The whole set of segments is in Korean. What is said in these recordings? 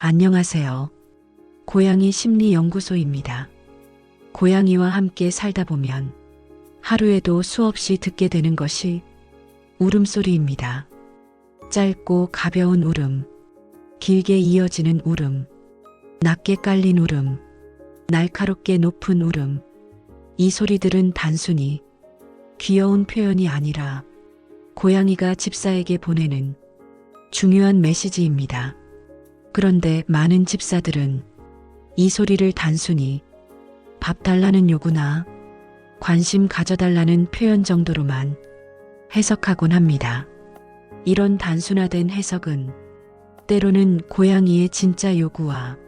안녕하세요. 고양이 심리연구소입니다. 고양이와 함께 살다 보면 하루에도 수없이 듣게 되는 것이 울음소리입니다. 짧고 가벼운 울음, 길게 이어지는 울음, 낮게 깔린 울음, 날카롭게 높은 울음. 이 소리들은 단순히 귀여운 표현이 아니라 고양이가 집사에게 보내는 중요한 메시지입니다. 그런데 많은 집사들은 이 소리를 단순히 밥 달라는 요구나 관심 가져달라는 표현 정도로만 해석하곤 합니다. 이런 단순화된 해석은 때로는 고양이의 진짜 요구와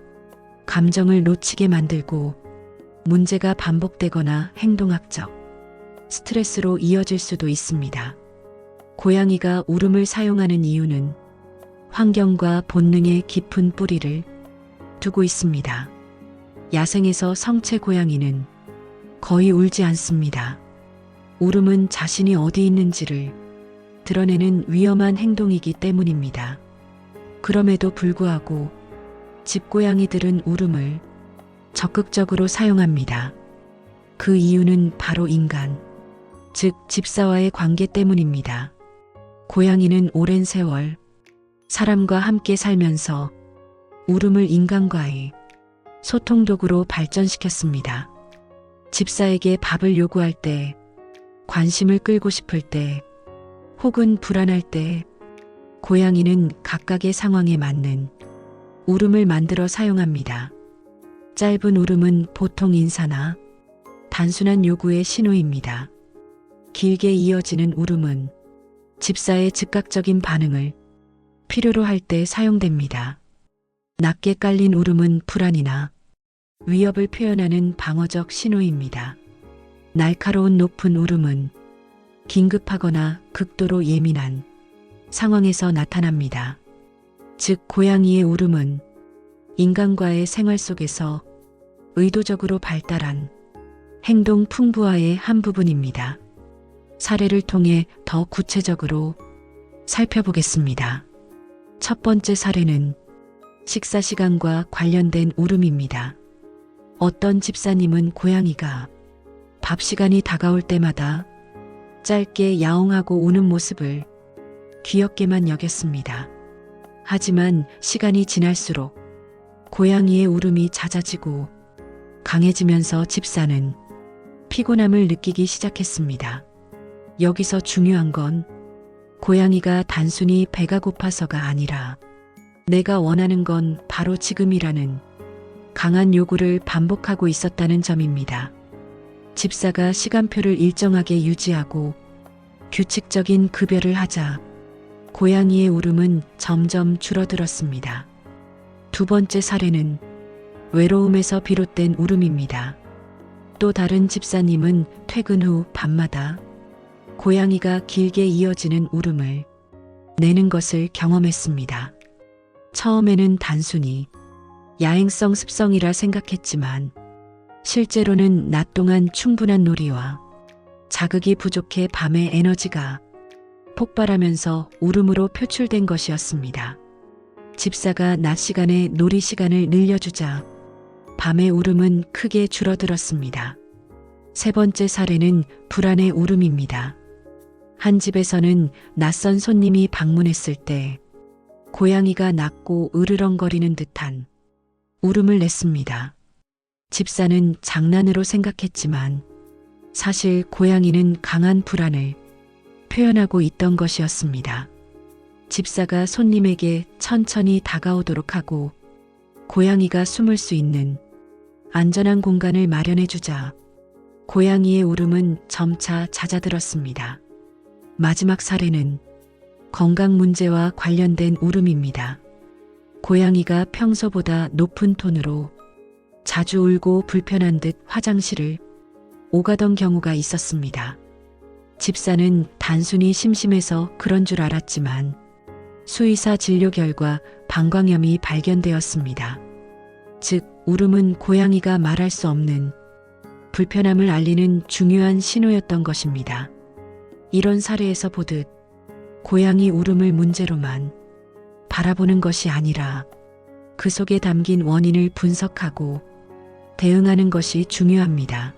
감정을 놓치게 만들고 문제가 반복되거나 행동학적 스트레스로 이어질 수도 있습니다. 고양이가 울음을 사용하는 이유는 환경과 본능의 깊은 뿌리를 두고 있습니다. 야생에서 성체 고양이는 거의 울지 않습니다. 울음은 자신이 어디 있는지를 드러내는 위험한 행동이기 때문입니다. 그럼에도 불구하고 집고양이들은 울음을 적극적으로 사용합니다. 그 이유는 바로 인간, 즉 집사와의 관계 때문입니다. 고양이는 오랜 세월 사람과 함께 살면서 울음을 인간과의 소통도구로 발전시켰습니다. 집사에게 밥을 요구할 때, 관심을 끌고 싶을 때, 혹은 불안할 때, 고양이는 각각의 상황에 맞는 울음을 만들어 사용합니다. 짧은 울음은 보통 인사나 단순한 요구의 신호입니다. 길게 이어지는 울음은 집사의 즉각적인 반응을 필요로 할 때 사용됩니다. 낮게 깔린 울음은 불안이나 위협을 표현하는 방어적 신호입니다. 날카로운 높은 울음은 긴급하거나 극도로 예민한 상황에서 나타납니다. 즉, 고양이의 울음은 인간과의 생활 속에서 의도적으로 발달한 행동 풍부화의 한 부분입니다. 사례를 통해 더 구체적으로 살펴보겠습니다. 첫 번째 사례는 식사 시간과 관련된 울음입니다. 어떤 집사님은 고양이가 밥 시간이 다가올 때마다 짧게 야옹하고 우는 모습을 귀엽게만 여겼습니다. 하지만 시간이 지날수록 고양이의 울음이 잦아지고 강해지면서 집사는 피곤함을 느끼기 시작했습니다. 여기서 중요한 건 고양이가 단순히 배가 고파서가 아니라 내가 원하는 건 바로 지금이라는 강한 요구를 반복하고 있었다는 점입니다. 집사가 시간표를 일정하게 유지하고 규칙적인 급여를 하자 고양이의 울음은 점점 줄어들었습니다. 두 번째 사례는 외로움에서 비롯된 울음입니다. 또 다른 집사님은 퇴근 후 밤마다 고양이가 길게 이어지는 울음을 내는 것을 경험했습니다. 처음에는 단순히 야행성 습성이라 생각했지만 실제로는 낮 동안 충분한 놀이와 자극이 부족해 밤의 에너지가 폭발하면서 울음으로 표출된 것이었습니다. 집사가 낮 시간에 놀이 시간을 늘려주자 밤의 울음은 크게 줄어들었습니다. 세 번째 사례는 불안의 울음입니다. 한 집에서는 낯선 손님이 방문했을 때 고양이가 낮고 으르렁거리는 듯한 울음을 냈습니다. 집사는 장난으로 생각했지만 사실 고양이는 강한 불안을 표현하고 있던 것이었습니다. 집사가 손님에게 천천히 다가오도록 하고 고양이가 숨을 수 있는 안전한 공간을 마련해 주자 고양이의 울음은 점차 잦아들었습니다. 마지막 사례는 건강 문제와 관련된 울음입니다. 고양이가 평소보다 높은 톤으로 자주 울고 불편한 듯 화장실을 오가던 경우가 있었습니다. 집사는 단순히 심심해서 그런 줄 알았지만 수의사 진료 결과 방광염이 발견되었습니다. 즉, 울음은 고양이가 말할 수 없는 불편함을 알리는 중요한 신호였던 것입니다. 이런 사례에서 보듯 고양이 울음을 문제로만 바라보는 것이 아니라 그 속에 담긴 원인을 분석하고 대응하는 것이 중요합니다.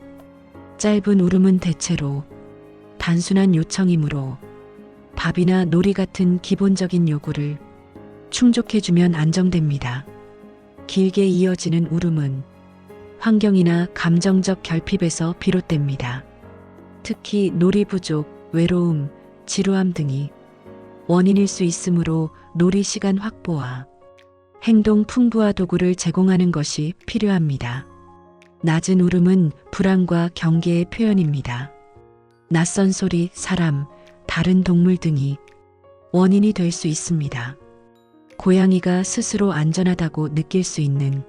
짧은 울음은 대체로 단순한 요청이므로 밥이나 놀이 같은 기본적인 요구를 충족해주면 안정됩니다. 길게 이어지는 울음은 환경이나 감정적 결핍에서 비롯됩니다. 특히 놀이 부족, 외로움, 지루함 등이 원인일 수 있으므로 놀이 시간 확보와 행동 풍부화 도구를 제공하는 것이 필요합니다. 낮은 울음은 불안과 경계의 표현입니다. 낯선 소리, 사람, 다른 동물 등이 원인이 될 수 있습니다. 고양이가 스스로 안전하다고 느낄 수 있는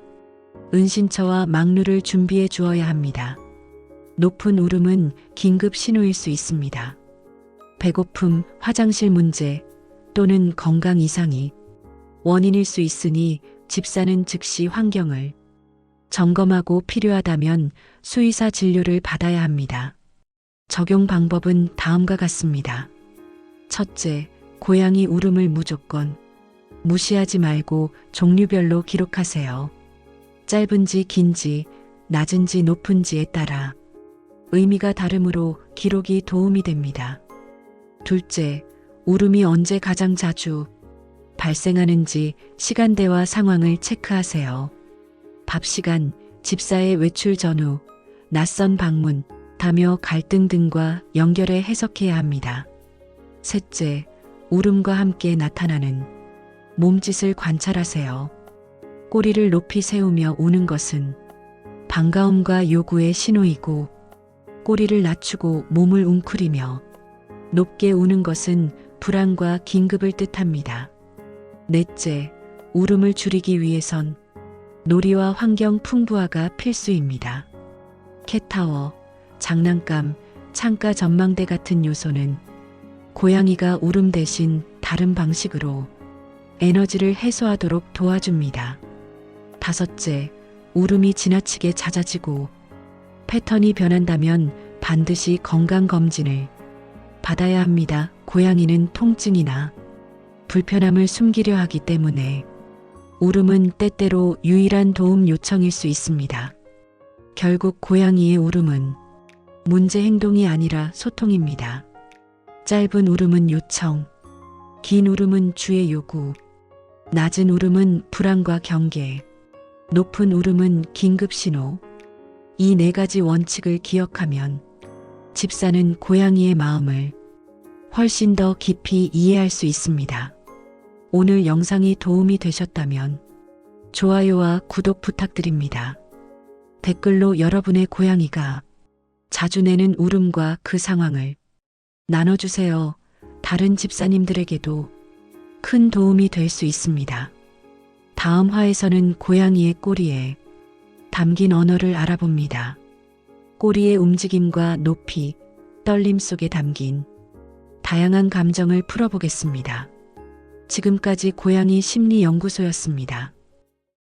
은신처와 망루를 준비해 주어야 합니다. 높은 울음은 긴급 신호일 수 있습니다. 배고픔, 화장실 문제 또는 건강 이상이 원인일 수 있으니 집사는 즉시 환경을 점검하고 필요하다면 수의사 진료를 받아야 합니다. 적용 방법은 다음과 같습니다. 첫째, 고양이 울음을 무조건 무시하지 말고 종류별로 기록하세요. 짧은지 긴지, 낮은지 높은지에 따라 의미가 다르므로 기록이 도움이 됩니다. 둘째, 울음이 언제 가장 자주 발생하는지 시간대와 상황을 체크하세요. 밥 시간, 집사의 외출 전후, 낯선 방문, 다며 갈등 등과 연결해 해석해야 합니다. 셋째, 울음과 함께 나타나는 몸짓을 관찰하세요. 꼬리를 높이 세우며 우는 것은 반가움과 요구의 신호이고, 꼬리를 낮추고 몸을 웅크리며 높게 우는 것은 불안과 긴급을 뜻합니다. 넷째, 울음을 줄이기 위해선 놀이와 환경 풍부화가 필수입니다. 캣타워, 장난감, 창가 전망대 같은 요소는 고양이가 울음 대신 다른 방식으로 에너지를 해소하도록 도와줍니다. 다섯째, 울음이 지나치게 잦아지고 패턴이 변한다면 반드시 건강검진을 받아야 합니다. 고양이는 통증이나 불편함을 숨기려 하기 때문에 울음은 때때로 유일한 도움 요청일 수 있습니다. 결국 고양이의 울음은 문제 행동이 아니라 소통입니다. 짧은 울음은 요청, 긴 울음은 주의 요구, 낮은 울음은 불안과 경계, 높은 울음은 긴급 신호. 이 네 가지 원칙을 기억하면 집사는 고양이의 마음을 훨씬 더 깊이 이해할 수 있습니다. 오늘 영상이 도움이 되셨다면 좋아요와 구독 부탁드립니다. 댓글로 여러분의 고양이가 자주 내는 울음과 그 상황을 나눠주세요. 다른 집사님들에게도 큰 도움이 될 수 있습니다. 다음 화에서는 고양이의 꼬리에 담긴 언어를 알아봅니다. 꼬리의 움직임과 높이, 떨림 속에 담긴 다양한 감정을 풀어보겠습니다. 지금까지 고양이 심리연구소였습니다.